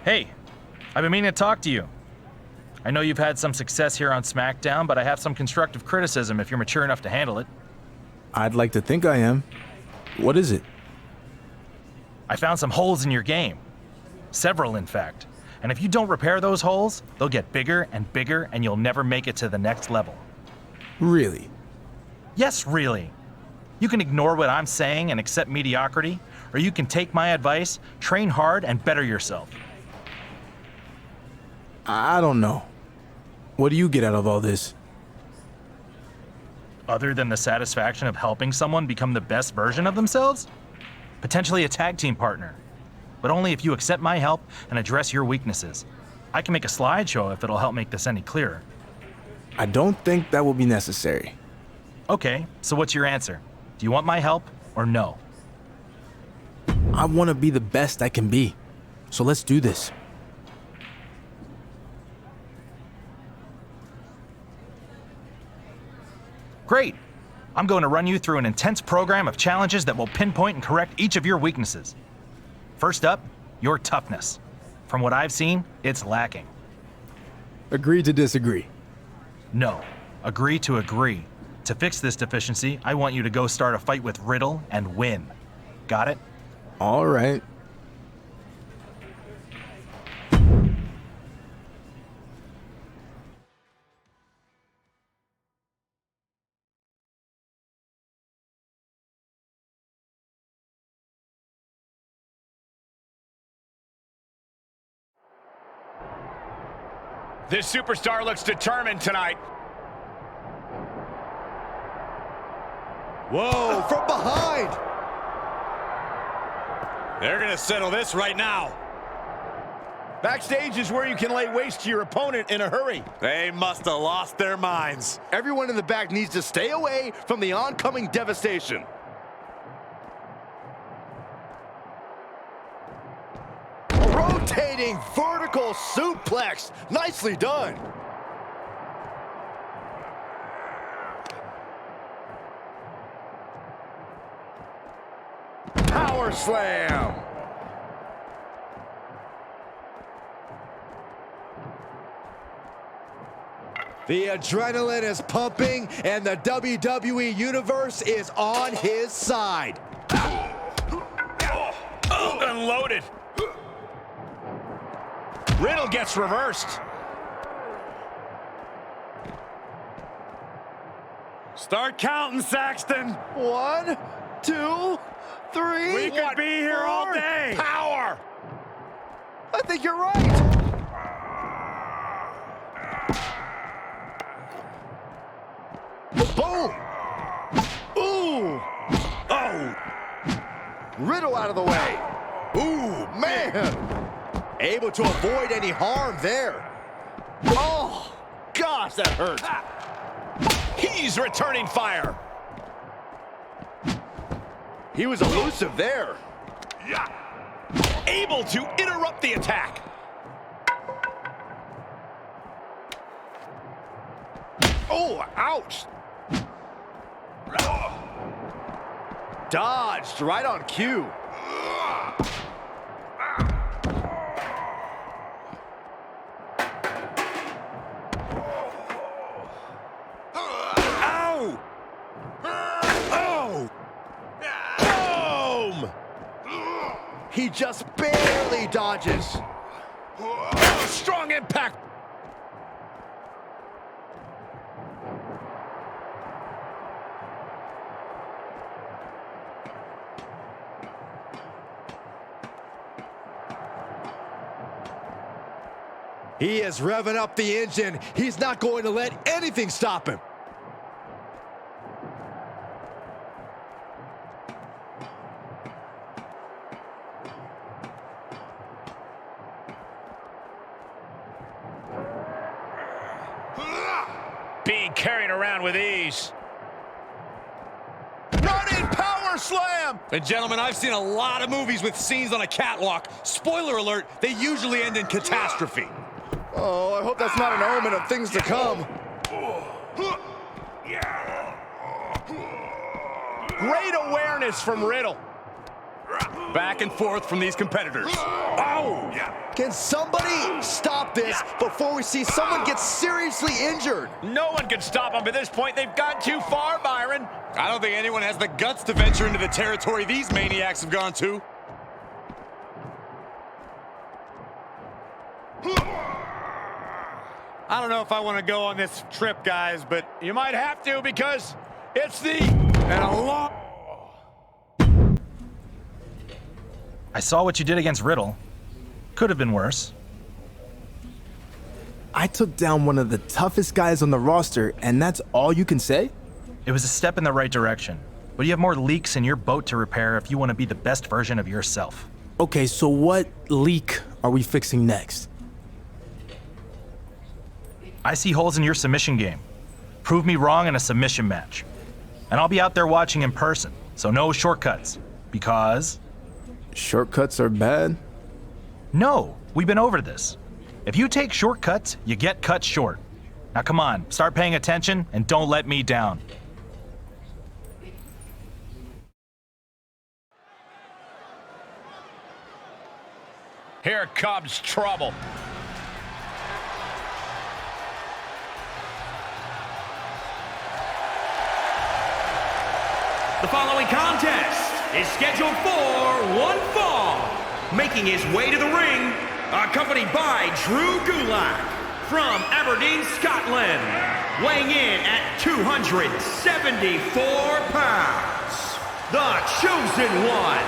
Hey, I've been meaning to talk to you. I know you've had some success here on SmackDown, but I have some constructive criticism if you're mature enough to handle it. I'd like to think I am. What is it? I found some holes in your game. Several, in fact. And if you don't repair those holes, they'll get bigger and you'll never make it to the next level. Really? Yes, really. You can ignore what I'm saying and accept mediocrity, or you can take my advice, train hard, and better yourself. I don't know. What do you get out of all this? Other than the satisfaction of helping someone become the best version of themselves? Potentially a tag team partner. But only if you accept my help and address your weaknesses. I can make a slideshow if it'll help make this any clearer. I don't think that will be necessary. Okay, so what's your answer? Do you want my help or no? I want to be the best I can be. So let's do this. Great! I'm going to run you through an intense program of challenges that will pinpoint and correct each of your weaknesses. First up, your toughness. From what I've seen, it's lacking. Agree to disagree. No, agree to agree. To fix this deficiency, I want you to go start a fight with Riddle and win. Got it? All right. This superstar looks determined tonight. Whoa, from behind! They're gonna settle this right now. Backstage is where you can lay waste to your opponent in a hurry. They must have lost their minds. Everyone in the back needs to stay away from the oncoming devastation. Rotating vertical suplex. Nicely done. Power slam. The adrenaline is pumping and the WWE Universe is on his side. Unloaded. Riddle gets reversed. Start counting, Saxton. 1, 2, 3. We could be here all day. Power. I think you're right. Boom. Ooh. Oh. Riddle out of the way. Ooh, man. Able to avoid any harm there. Oh, gosh, that hurt. He's returning fire. He was elusive there. Yeah. Able to interrupt the attack. Oh, ouch. Dodged right on cue. Ow! Oh! Boom! He just barely dodges. Oh, strong impact. He is revving up the engine. He's not going to let anything stop him. Being carried around with ease. Running power slam! And gentlemen, I've seen a lot of movies with scenes on a catwalk. Spoiler alert, they usually end in catastrophe. Oh, I hope that's not an omen of things to come. Great awareness from Riddle. Back and forth from these competitors. Oh! Can somebody stop this before we see someone get seriously injured? No one can stop them at this point. They've gone too far, Byron. I don't think anyone has the guts to venture into the territory these maniacs have gone to. I don't know if I want to go on this trip, guys, but you might have to because it's and a long... I saw what you did against Riddle. Could have been worse. I took down one of the toughest guys on the roster, and that's all you can say? It was a step in the right direction, but you have more leaks in your boat to repair if you want to be the best version of yourself. Okay, so what leak are we fixing next? I see holes in your submission game. Prove me wrong in a submission match. And I'll be out there watching in person, so no shortcuts. Because... Shortcuts are bad? No, we've been over this. If you take shortcuts, you get cut short. Now come on, start paying attention and don't let me down. Here comes trouble. The following contest is scheduled for one fall. Making his way to the ring, accompanied by Drew Gulak from Aberdeen, Scotland, weighing in at 274 pounds, the Chosen One.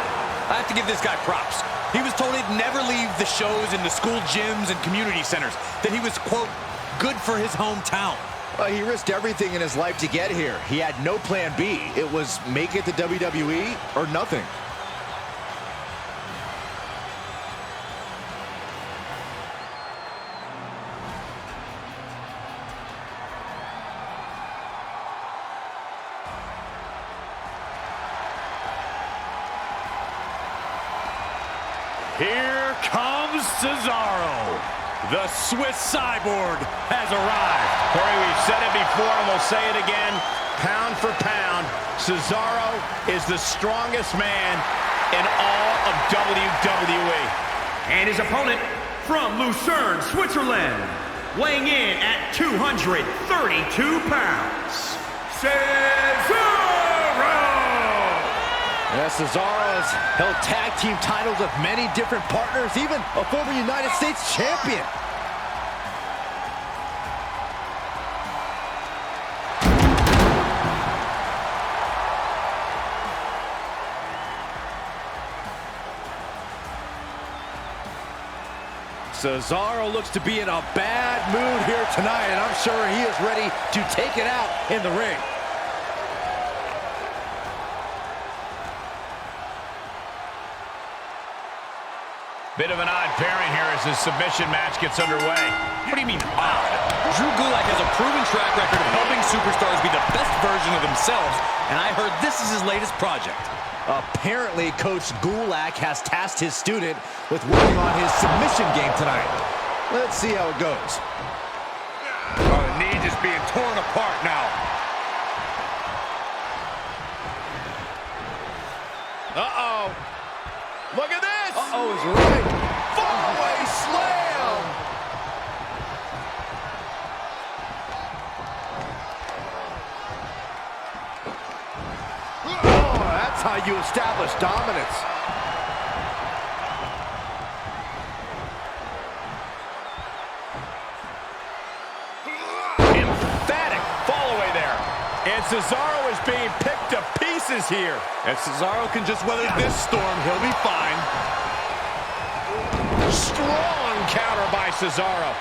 I have to give this guy props. He was told he'd never leave the shows in the school gyms and community centers, that he was, quote, good for his hometown. He risked everything in his life to get here. He had no plan B. It was make it to WWE or nothing. Here comes Cesaro. The Swiss cyborg has arrived. Corey, we've said it before and we'll say it again. Pound for pound, Cesaro is the strongest man in all of WWE. And his opponent from Lucerne, Switzerland, weighing in at 232 pounds, Cesaro! Cesaro has held tag team titles with many different partners, even a former United States champion. Cesaro looks to be in a bad mood here tonight, and I'm sure he is ready to take it out in the ring. Bit of an odd pairing here as this submission match gets underway. What do you mean odd? Drew Gulak has a proven track record of helping superstars be the best version of themselves, and I heard this is his latest project. Apparently, Coach Gulak has tasked his student with working on his submission game tonight. Let's see how it goes. Oh, the knee just being torn apart now. Uh-oh. Look at this! Uh-oh is right. Fallaway slam! Oh, that's how you establish dominance. Emphatic fallaway there. And Cesaro is being picked to pieces here. If Cesaro can just weather this storm, he'll be fine. Strong counter by Cesaro.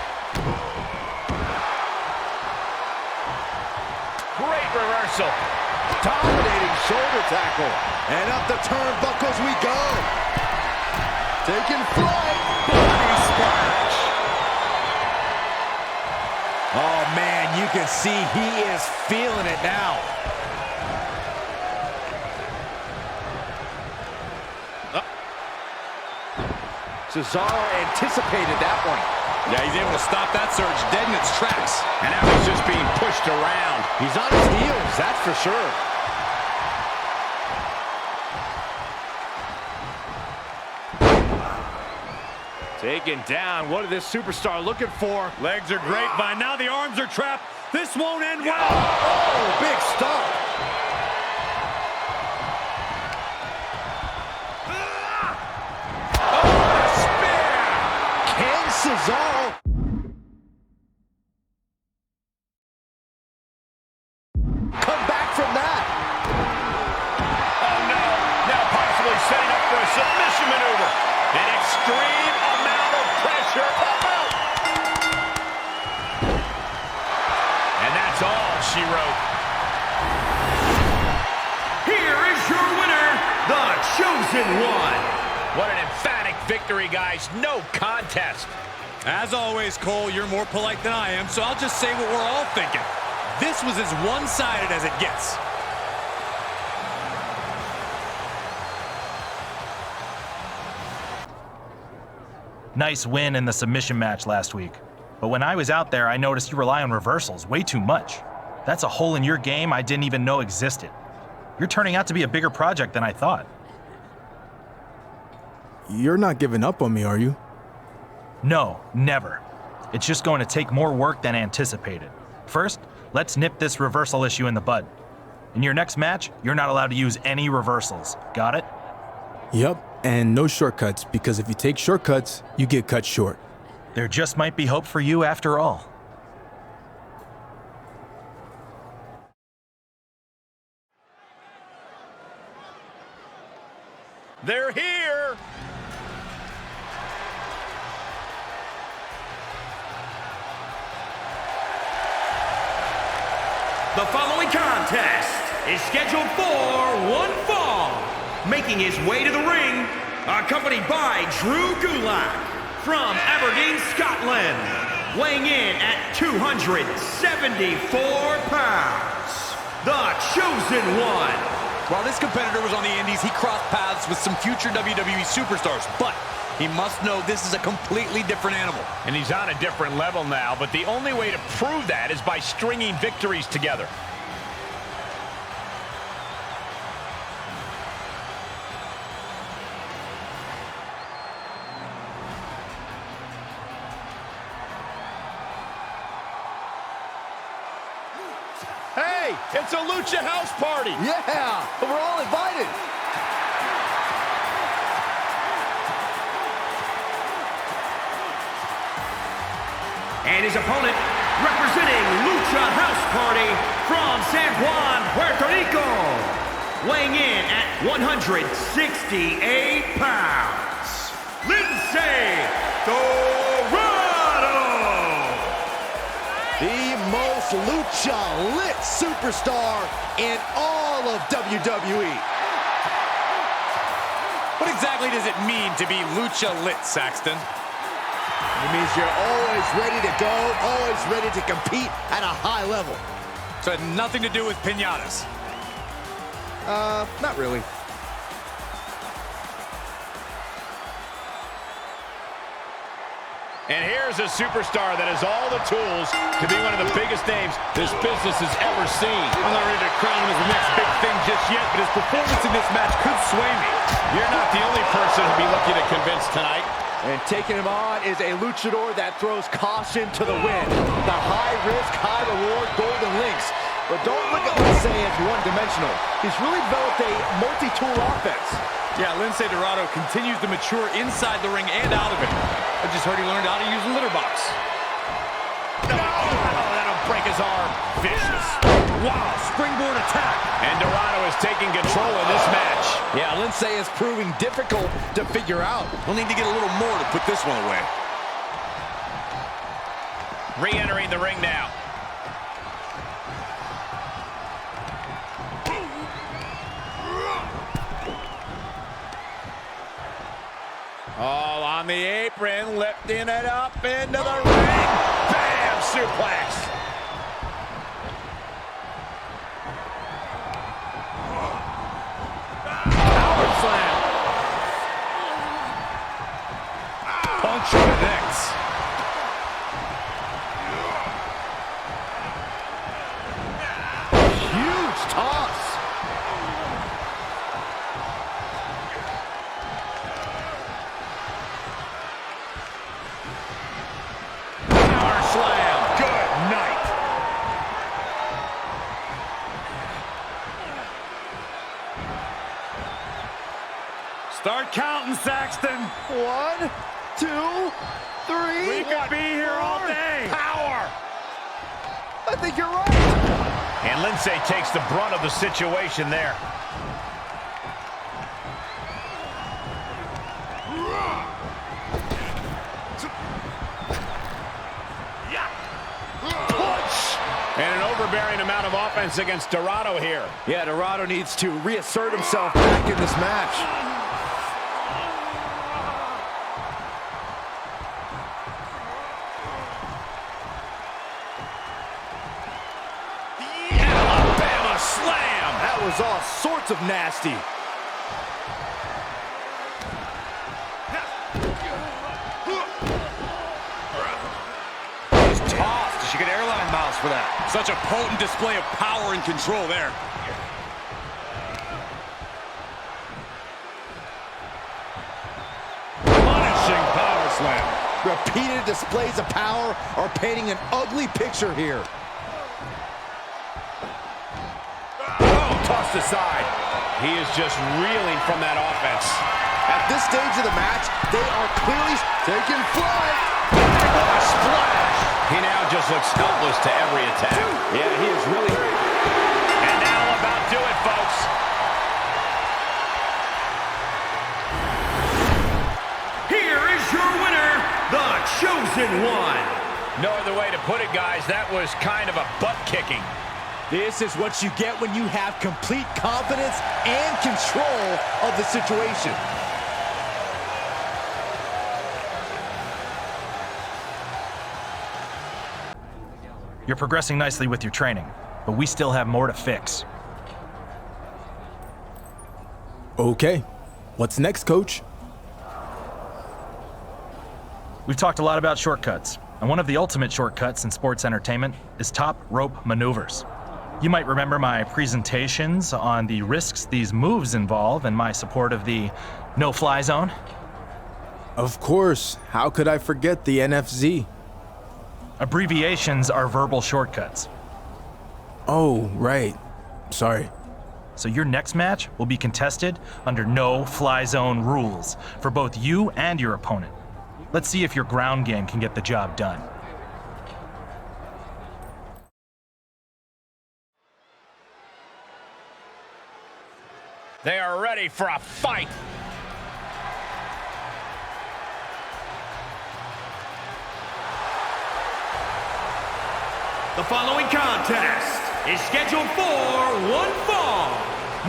Great reversal. Dominating shoulder tackle. And up the turnbuckles we go. Taking flight. Body splash. Oh, man, you can see he is feeling it now. Cesaro anticipated that one. Yeah, he's able to stop that surge dead in its tracks. And now he's just being pushed around. He's on his heels, that's for sure. Taken down. What is this superstar looking for? Legs are grapevine. Now the arms are trapped. This won't end well. Oh, big stop. Oh, spear! Can Cesaro come back from that? Oh, no. Now possibly setting up for a submission maneuver. An extreme amount of pressure. And that's all she wrote. Here is your winner, the Chosen One. What an emphatic victory, guys. No contest. As always, Cole, you're more polite than I am, so I'll just say what we're all thinking. This was as one-sided as it gets. Nice win in the submission match last week. But when I was out there, I noticed you rely on reversals way too much. That's a hole in your game I didn't even know existed. You're turning out to be a bigger project than I thought. You're not giving up on me, are you? No, never. It's just going to take more work than anticipated. First, let's nip this reversal issue in the bud. In your next match, you're not allowed to use any reversals. Got it? Yep, and no shortcuts, because if you take shortcuts, you get cut short. There just might be hope for you after all. They're here. The following contest is scheduled for one fall. Making his way to the ring, accompanied by Drew Gulak from Aberdeen, Scotland, weighing in at 274 pounds, the Chosen One. While this competitor was on the Indies, he crossed paths with some future WWE superstars, but he must know this is a completely different animal. And he's on a different level now, but the only way to prove that is by stringing victories together. Hey, it's a Lucha house party. Yeah, we're all invited. And his opponent, representing Lucha House Party from San Juan, Puerto Rico, weighing in at 168 pounds, Lindsay Dorado. The most lucha-lit superstar in all of WWE. What exactly does it mean to be lucha-lit, Saxton? It means you're always ready to go, always ready to compete at a high level. So it had nothing to do with piñatas. Not really. And here's a superstar that has all the tools to be one of the biggest names this business has ever seen. I'm not ready to crown him as the next big thing just yet, but his performance in this match could sway me. You're not the only person who'll be looking to convince tonight. And taking him on is a luchador that throws caution to the wind. The high-risk, high-reward Golden Links. But don't look at Lindsay as one-dimensional. He's really developed a multi-tool offense. Yeah, Lindsay Dorado continues to mature inside the ring and out of it. I just heard he learned how to use a litter box. No! Oh, that'll break his arm. Vicious. Wow, springboard attack. And Dorado is taking control in this match. Yeah, Lindsay is proving difficult to figure out. We'll need to get a little more to put this one away. Re-entering the ring now. Oh, on the apron, lifting it up into the ring. Bam! Suplex. Power slam. Punch connects. Huge toss. Start counting, Saxton. 1, 2, 3. We could be here all day. Power! I think you're right. And Lindsay takes the brunt of the situation there. Push! And an overbearing amount of offense against Dorado here. Yeah, Dorado needs to reassert himself back in this match. Alabama slam! That was all sorts of nasty. He's tossed. She could airline miles for that. Such a potent display of power and control there. Punishing power slam. Repeated displays of power are painting an ugly picture here. Oh, tossed aside. He is just reeling from that offense. At this stage of the match, they are clearly taking flight. What a splash! He now just looks helpless to every attack. Yeah, he is really hurt. And that'll about do it, folks. Here is your winner, the Chosen One. No other way to put it, guys. That was kind of a butt kicking. This is what you get when you have complete confidence and control of the situation. You're progressing nicely with your training, but we still have more to fix. Okay. What's next, coach? We've talked a lot about shortcuts, and one of the ultimate shortcuts in sports entertainment is top rope maneuvers. You might remember my presentations on the risks these moves involve and my support of the no-fly zone. Of course. How could I forget the NFZ? Abbreviations are verbal shortcuts. Oh, right. Sorry. So your next match will be contested under no-fly zone rules for both you and your opponent. Let's see if your ground game can get the job done. They are ready for a fight. The following contest is scheduled for one fall.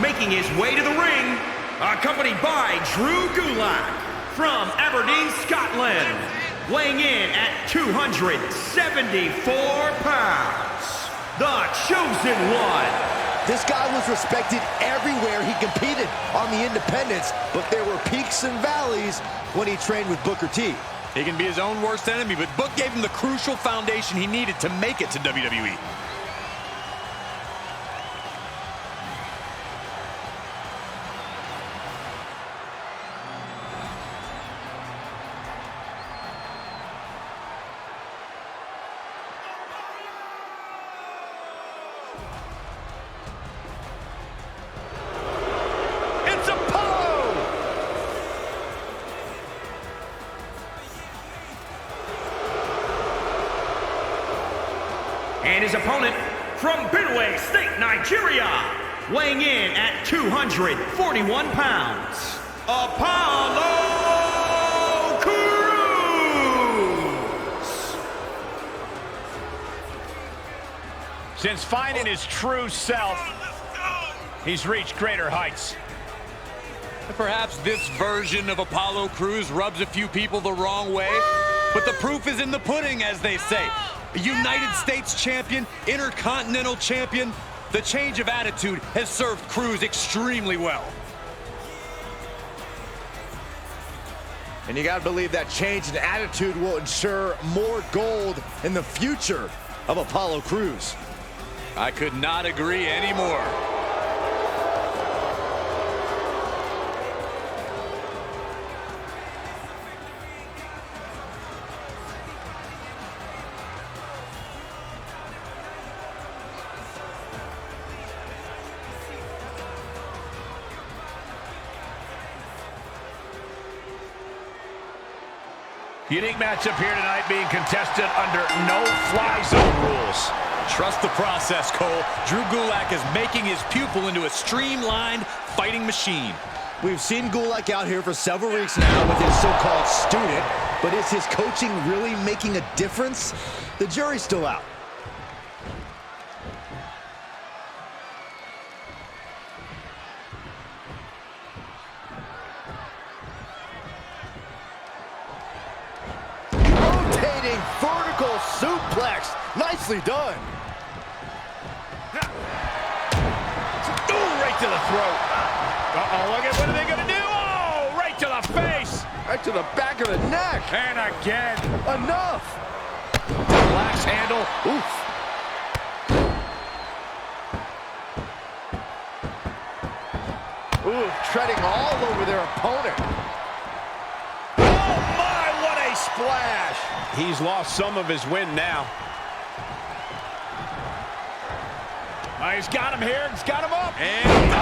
Making his way to the ring, accompanied by Drew Gulak from Aberdeen, Scotland, weighing in at 274 pounds. The Chosen One. This guy was respected everywhere he competed on the independents, but there were peaks and valleys when he trained with Booker T. He can be his own worst enemy, but Book gave him the crucial foundation he needed to make it to WWE. It's Apollo! And his opponent from Benue State, Nigeria, weighing in at 241 pounds, Apollo Crews. Since finding his true self, he's reached greater heights. Perhaps this version of Apollo Crews rubs a few people the wrong way, but the proof is in the pudding, as they say. A United States champion, Intercontinental champion, the change of attitude has served Crews extremely well. And you got to believe that change in attitude will ensure more gold in the future of Apollo Crews. I could not agree anymore. Unique matchup here tonight being contested under no-fly zone rules. Trust the process, Cole. Drew Gulak is making his pupil into a streamlined fighting machine. We've seen Gulak out here for several weeks now with his so-called student, but is his coaching really making a difference? The jury's still out. Rotating vertical suplex. Nicely done. Ooh, right to the throat. Uh-oh, look at what are they going to do? Oh, right to the face. Right to the back of the neck. And again. Enough. Relax handle. Oof. Ooh, treading all over their opponent. Oh, my, what a splash. He's lost some of his wind now. He's got him here. He's got him up. And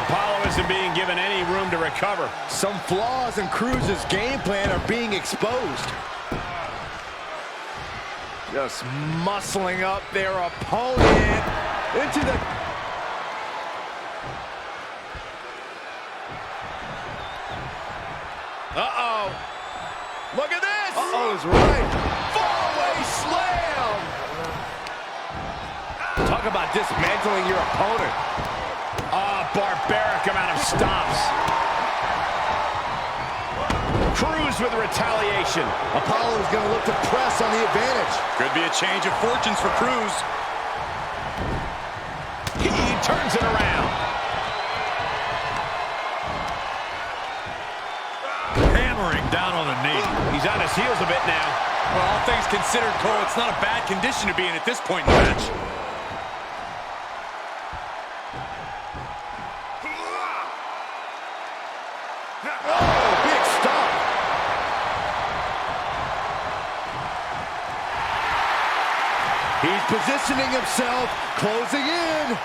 Apollo isn't being given any room to recover. Some flaws in Cruz's game plan are being exposed. Just muscling up their opponent into the... Uh-oh. Look at this. Uh-oh is right. Fallaway slam. Talk about dismantling your opponent. Oh, barbaric amount of stomps. Cruz with retaliation. Apollo is going to look to press on the advantage. Could be a change of fortunes for Cruz. He turns it around. Hammering down on the knee. He's on his heels a bit now. Well, all things considered, Cole, it's not a bad condition to be in at this point in the match. Oh, big stop. He's positioning himself, closing in.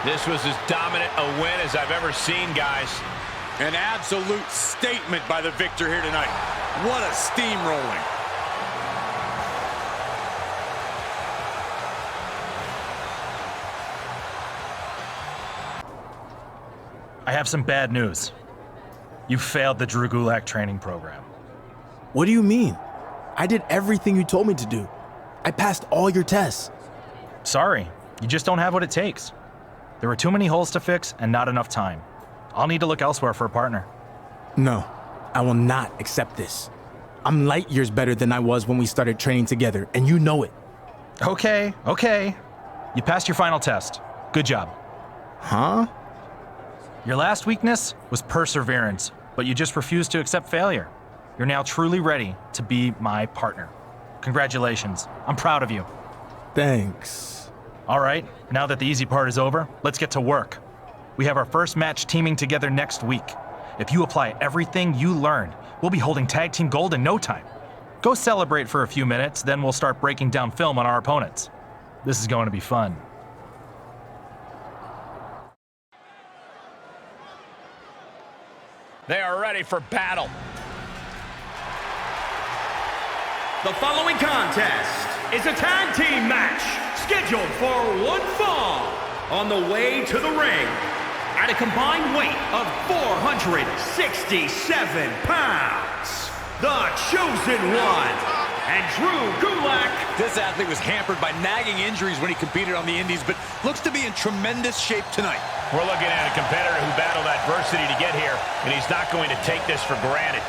This was as dominant a win as I've ever seen, guys. An absolute statement by the victor here tonight. What a steamrolling. I have some bad news. You failed the Drew Gulak training program. What do you mean? I did everything you told me to do. I passed all your tests. Sorry, you just don't have what it takes. There were too many holes to fix and not enough time. I'll need to look elsewhere for a partner. No, I will not accept this. I'm light years better than I was when we started training together, and you know it. Okay. You passed your final test. Good job. Huh? Your last weakness was perseverance, but you just refused to accept failure. You're now truly ready to be my partner. Congratulations. I'm proud of you. Thanks. All right, now that the easy part is over, let's get to work. We have our first match teaming together next week. If you apply everything you learned, we'll be holding tag team gold in no time. Go celebrate for a few minutes, then we'll start breaking down film on our opponents. This is going to be fun. They are ready for battle. The following contest is a tag team match scheduled for one fall on the way to the ring at a combined weight of 467 pounds. The Chosen One and Drew Gulak. This athlete was hampered by nagging injuries when he competed on the Indies, but looks to be in tremendous shape tonight. We're looking at a competitor who battled adversity to get here, and he's not going to take this for granted.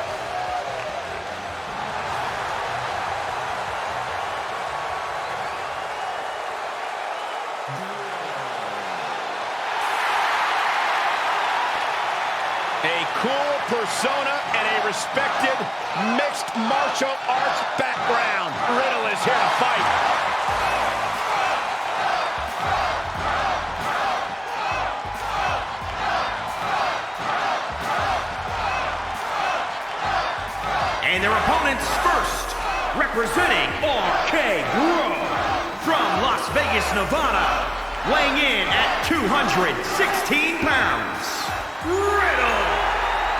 A cool persona and a respected mixed martial arts background. Riddle is here to fight. Vegas, Nevada, weighing in at 216 pounds, Riddle.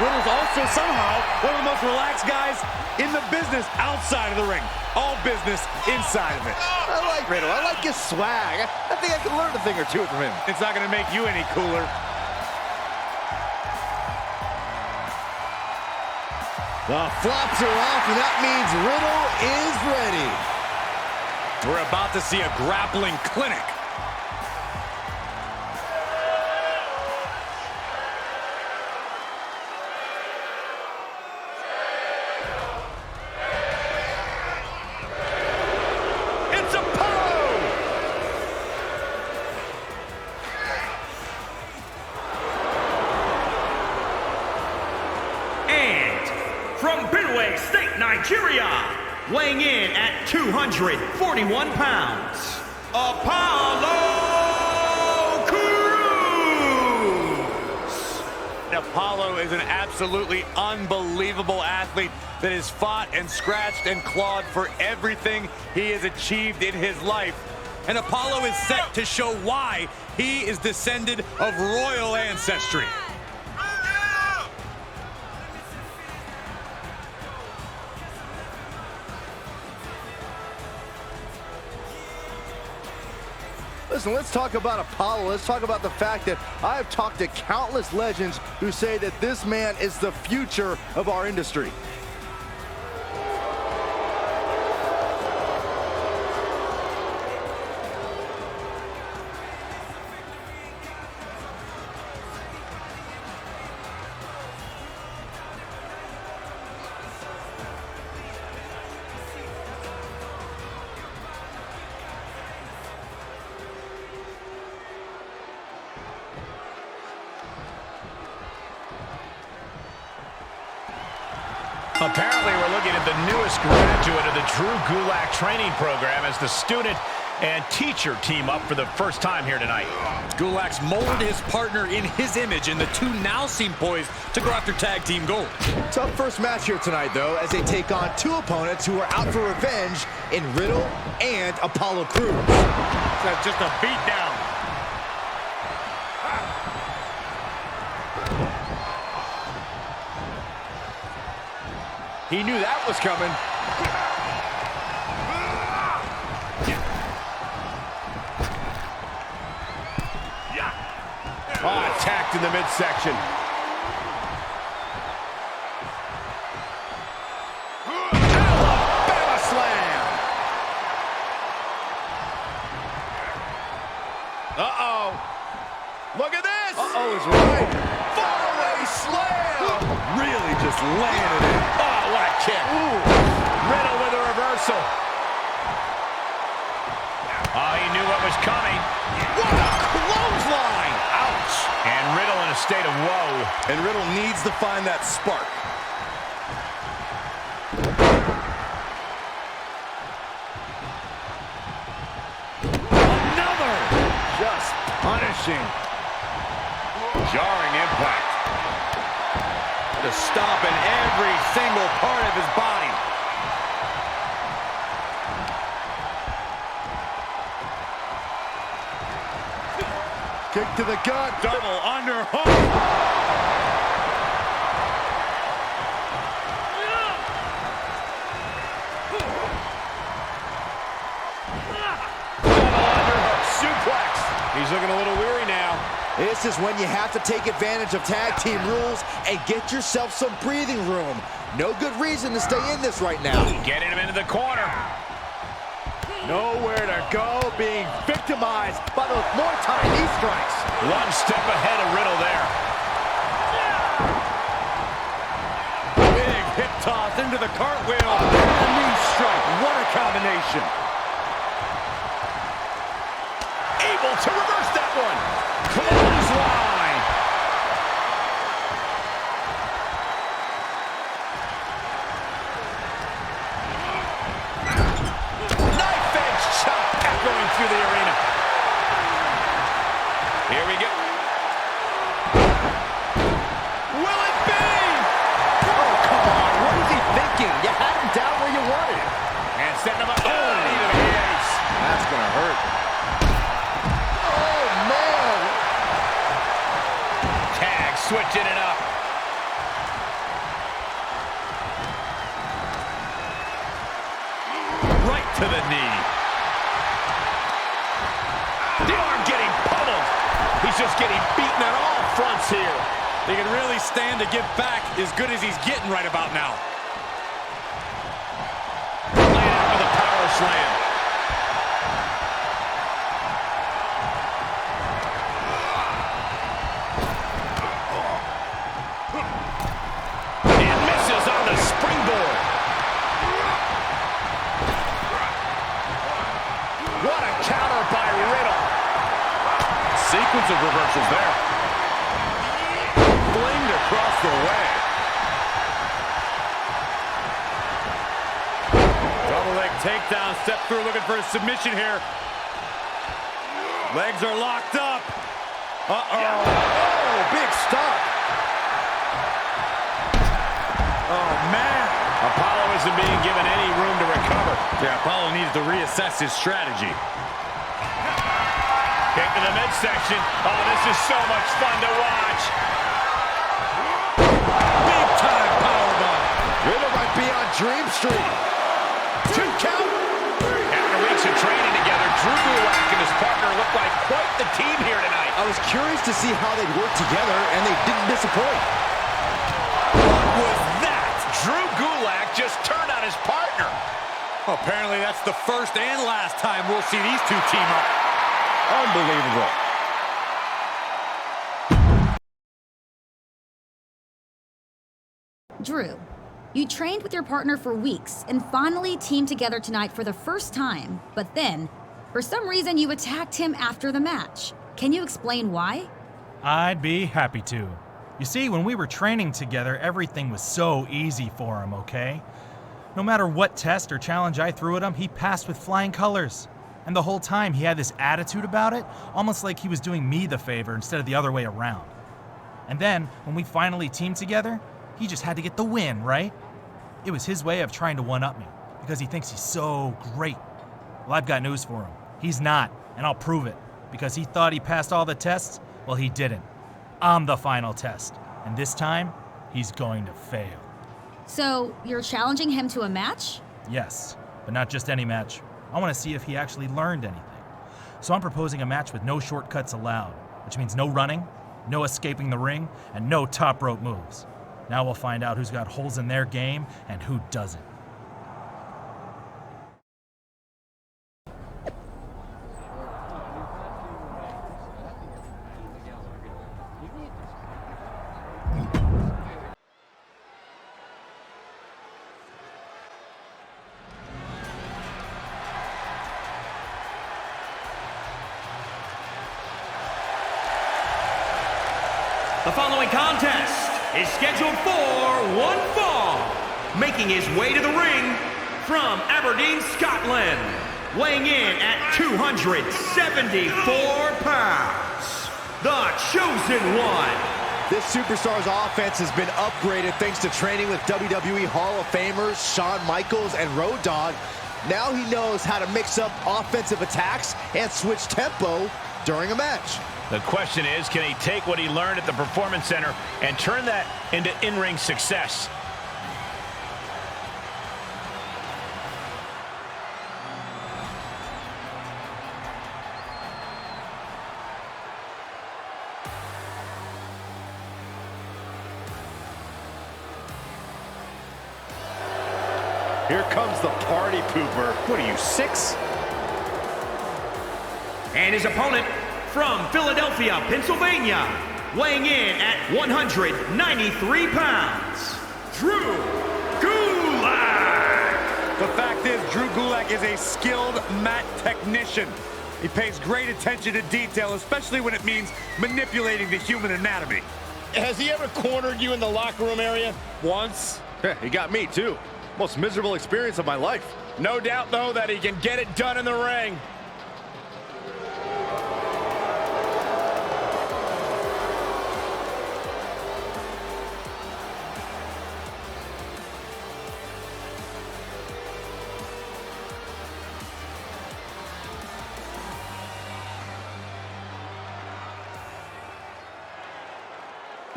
Riddle's also somehow one of the most relaxed guys in the business outside of the ring. All business inside of it. I like Riddle. I like his swag. I think I can learn a thing or two from him. It's not going to make you any cooler. The flops are off, and that means Riddle is ready. We're about to see a grappling clinic. It's Apollo! And from Benue State, Nigeria, weighing in at 241 pounds, Apollo Crews. Apollo is an absolutely unbelievable athlete that has fought and scratched and clawed for everything he has achieved in his life. And Apollo is set to show why he is descended of royal ancestry. Listen, let's talk about Apollo. Let's talk about the fact that I have talked to countless legends who say that this man is the future of our industry. Apparently, we're looking at the newest graduate of the Drew Gulak training program as the student and teacher team up for the first time here tonight. Gulak's molded his partner in his image, and the two now seem poised to go after tag team gold. Tough first match here tonight, though, as they take on two opponents who are out for revenge in Riddle and Apollo Crews. That's just a beatdown. He knew that was coming. Oh, attacked in the midsection. Alabama slam. Uh-oh. Look at this. Uh-oh is right. Faraway slam. Really just landed it. Oh, what a kick. Ooh. Riddle with a reversal. Oh, he knew what was coming. What a clothesline. Ouch. And Riddle in a state of woe. And Riddle needs to find that spark. Another. Just punishing. Jarring impact. To stop in every single part of his body. Kick to the gut. Double underhook. Suplex. He's looking a little weary now. This is when you have to take advantage of tag team rules and get yourself some breathing room. No good reason to stay in this right now. Getting him into the corner. Nowhere to go, being victimized by those more Thai knee strikes. One step ahead of Riddle there. Big hip toss into the cartwheel. And a knee strike. What a combination. Able to reverse that one. Clothesline. Knife edge chop echoing through the arena. Here we go. Will it be? Oh, come on. What is he thinking? You had him down where you wanted him. And setting him up. Oh, knee to the face. That's going to hurt. just getting beaten on all fronts here. He can really stand to give back as good as he's getting right about now. Laying out with a power slam. And misses on the springboard. What a counter by Riddle. Sequence of reversals there. Flinged across the way. Double leg takedown, step through, looking for a submission here. Legs are locked up. Uh-oh. Oh, big stop. Oh, man. Apollo isn't being given any room to recover. Yeah, Apollo needs to reassess his strategy. Kick to the midsection. Oh, this is so much fun to watch. Big time powerbomb. Riddle might be on Dream Street. 2 count. After weeks of training together, Drew Gulak and his partner look like quite the team here tonight. I was curious to see how they'd work together, and they didn't disappoint. What was that? Drew Gulak just turned on his partner. Apparently that's the first and last time we'll see these two team up. Unbelievable. Drew, you trained with your partner for weeks and finally teamed together tonight for the first time, but then, for some reason, you attacked him after the match. Can you explain why? I'd be happy to. You see, when we were training together, everything was so easy for him, okay? No matter what test or challenge I threw at him, he passed with flying colors. And the whole time he had this attitude about it, almost like he was doing me the favor instead of the other way around. And then, when we finally teamed together, he just had to get the win, right? It was his way of trying to one-up me, because he thinks he's so great. Well, I've got news for him. He's not, and I'll prove it. Because he thought he passed all the tests, well, he didn't. I'm the final test, and this time, he's going to fail. So, you're challenging him to a match? Yes, but not just any match. I want to see if he actually learned anything. So I'm proposing a match with no shortcuts allowed, which means no running, no escaping the ring, and no top rope moves. Now we'll find out who's got holes in their game and who doesn't. The following contest is scheduled for one fall. Making his way to the ring from Aberdeen, Scotland, weighing in at 274 pounds, the Chosen One. This superstar's offense has been upgraded thanks to training with WWE Hall of Famers Shawn Michaels and Road Dogg. Now he knows how to mix up offensive attacks and switch tempo during a match. The question is, can he take what he learned at the Performance Center and turn that into in-ring success? Here comes the party pooper. What are you, 6? And his opponent from Philadelphia, Pennsylvania, weighing in at 193 pounds, Drew Gulak. The fact is, Drew Gulak is a skilled mat technician. He pays great attention to detail, especially when it means manipulating the human anatomy. Has he ever cornered you in the locker room area? Once. He got me too. Most miserable experience of my life. No doubt, though, that he can get it done in the ring.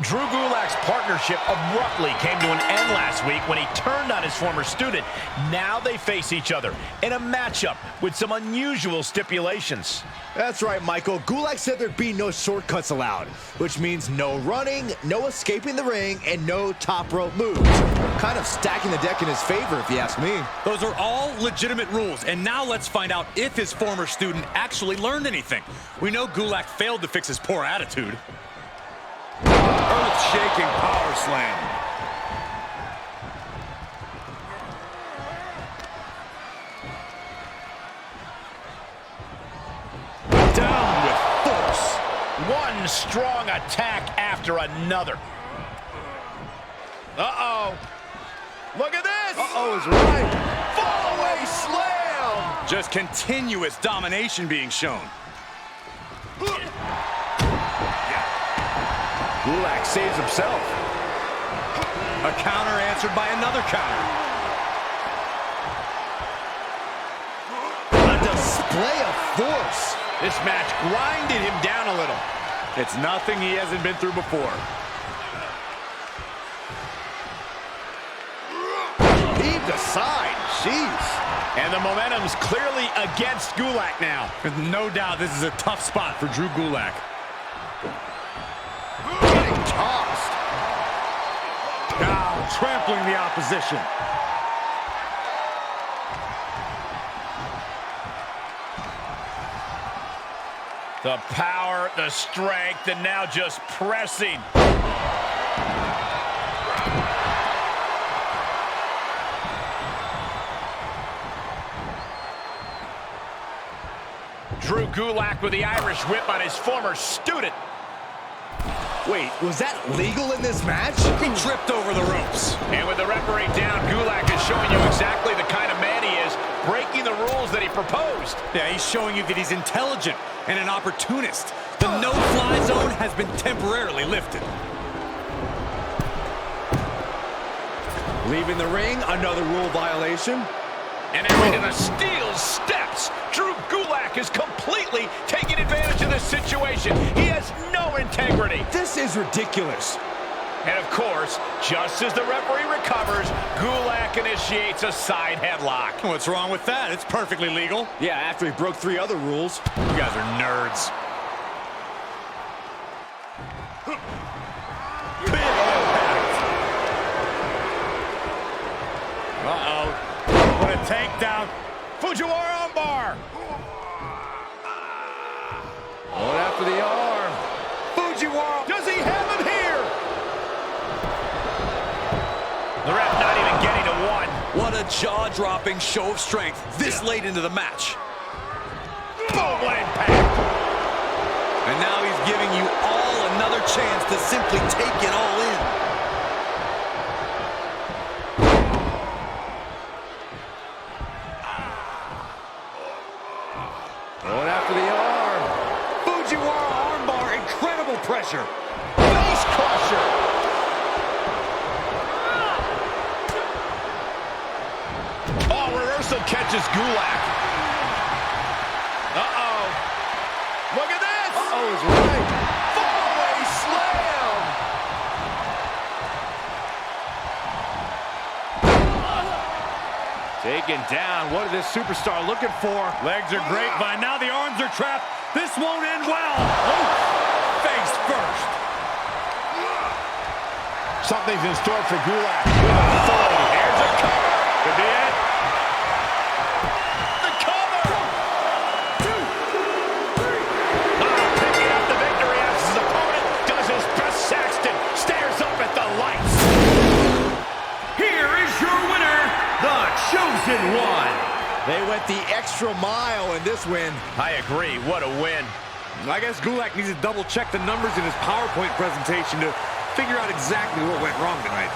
Drew Gulak's partnership abruptly came to an end last week when he turned on his former student. Now they face each other in a matchup with some unusual stipulations. That's right, Michael. Gulak said there'd be no shortcuts allowed, which means no running, no escaping the ring, and no top rope moves. Kind of stacking the deck in his favor, if you ask me. Those are all legitimate rules, and now let's find out if his former student actually learned anything. We know Gulak failed to fix his poor attitude. Earth-shaking power slam. Down with force. One strong attack after another. Uh-oh. Look at this. Uh-oh is right. Fall-away slam. Just continuous domination being shown. Gulak saves himself. A counter answered by another counter. A display of force. This match grinded him down a little. It's nothing he hasn't been through before. Heaved aside. Jeez. And the momentum's clearly against Gulak now. There's no doubt this is a tough spot for Drew Gulak. Getting tossed. Now trampling the opposition. The power, the strength, and now just pressing. Drew Gulak with the Irish whip on his former student. Wait, was that legal in this match? He tripped over the ropes. And with the referee down, Gulak is showing you exactly the kind of man he is, breaking the rules that he proposed. Yeah, he's showing you that he's intelligent and an opportunist. The no-fly zone has been temporarily lifted. Leaving the ring, another rule violation. And now into the steel steps. Drew Gulak is completely taking advantage of this situation. He has no integrity. This is ridiculous. And of course, just as the referee recovers, Gulak initiates a side headlock. What's wrong with that? It's perfectly legal. Yeah, after he broke 3 other rules. You guys are nerds. Big impact. Uh-oh. What a takedown. Fujiwara armbar. Going after the arm. Fujiwara. Does he have him here? The ref not even getting to one. What a jaw-dropping show of strength this late into the match. Boom, what impact. And now he's giving you all another chance to simply take it all in. Going after the arm. Fujiwara armbar, incredible pressure. Face crusher. Oh, reversal catches Gulak. Uh-oh. Look at this. Uh-oh is right. Fall-away slam. Taken down. What is this superstar looking for? Legs are grapevine. Now the arms are trapped. This won't end well. Oh, face first. Something's in store for Gulak. Here's a cover. Could be it. The cover. 1, 2, 3. Picking up the victory as his opponent does his best. Saxton stares up at the lights. Here is your winner, the Chosen One. They went the extra mile in this win. I agree. What a win. I guess Gulak needs to double-check the numbers in his PowerPoint presentation to figure out exactly what went wrong tonight.